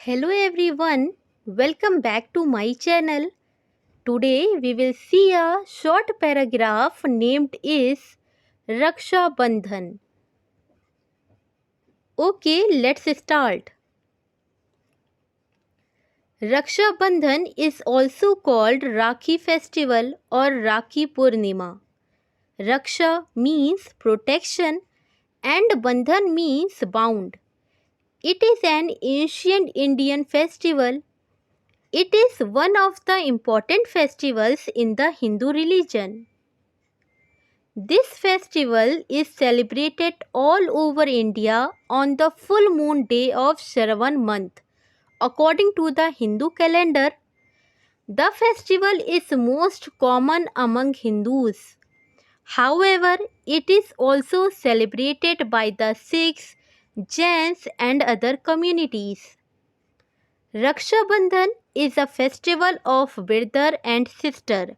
Hello everyone, welcome back to my channel. Today we will see a short paragraph named is Raksha Bandhan. Okay, let's start. Raksha Bandhan is also called Rakhi festival or Rakhi Purnima. Raksha means protection and Bandhan means bound. It is an ancient Indian festival. It is one of the important festivals in the Hindu religion. This festival is celebrated all over India on the full moon day of Shravan month. According to the Hindu calendar, the festival is most common among Hindus. However, it is also celebrated by the Sikhs, Jains and other communities. Raksha Bandhan is a festival of brother and sister.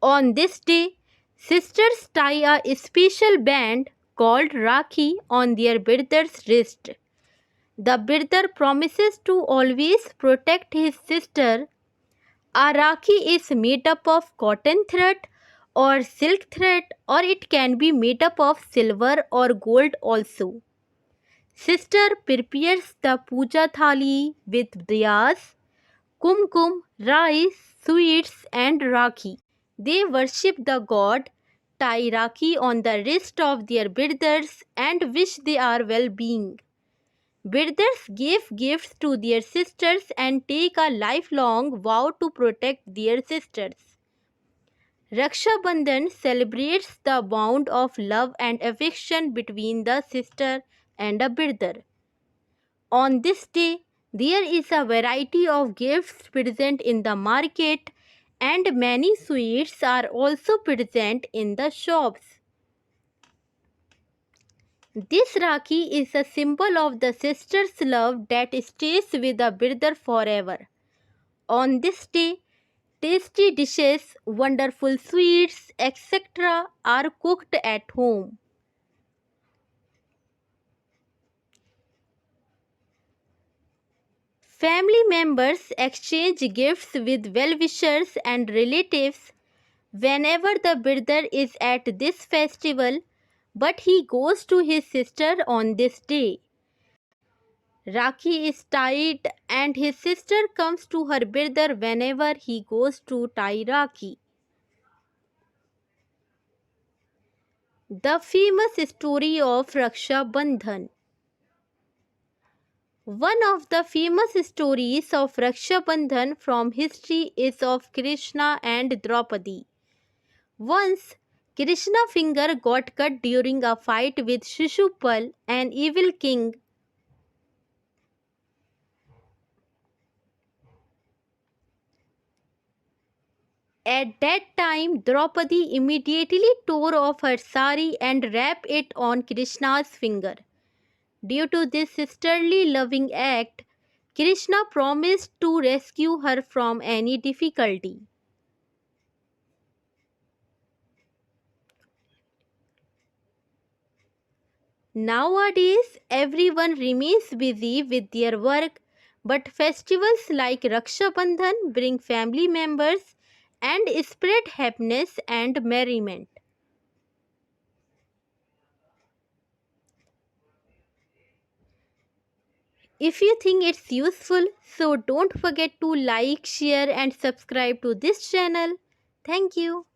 On this day, sisters tie a special band called Rakhi on their brother's wrist. The brother promises to always protect his sister. A Rakhi is made up of cotton thread or silk thread, or it can be made up of silver or gold also. Sister prepares the puja thali with diyas, kumkum, rice, sweets and rakhi. They worship the god, tie rakhi on the wrist of their brothers and wish they are well-being. Brothers give gifts to their sisters and take a lifelong vow to protect their sisters. Raksha Bandhan celebrates the bond of love and affection between the sister and a brother. On this day, there is a variety of gifts present in the market and many sweets are also present in the shops. This Rakhi is a symbol of the sister's love that stays with the brother forever. On this day, tasty dishes, wonderful sweets, etc. are cooked at home. Family members exchange gifts with well-wishers and relatives whenever the brother is at this festival, but he goes to his sister on this day. Rakhi is tied and his sister comes to her brother whenever he goes to tie Rakhi. The famous story of Raksha Bandhan. One of the famous stories of Raksha Bandhan from history is of Krishna and Draupadi. Once, Krishna's finger got cut during a fight with Shishupal, an evil king. At that time, Draupadi immediately tore off her sari and wrapped it on Krishna's finger. Due to this sisterly loving act, Krishna promised to rescue her from any difficulty. Nowadays, everyone remains busy with their work, but festivals like Raksha Bandhan bring family members and spread happiness and merriment. If you think it's useful, so don't forget to like, share and subscribe to this channel. Thank you.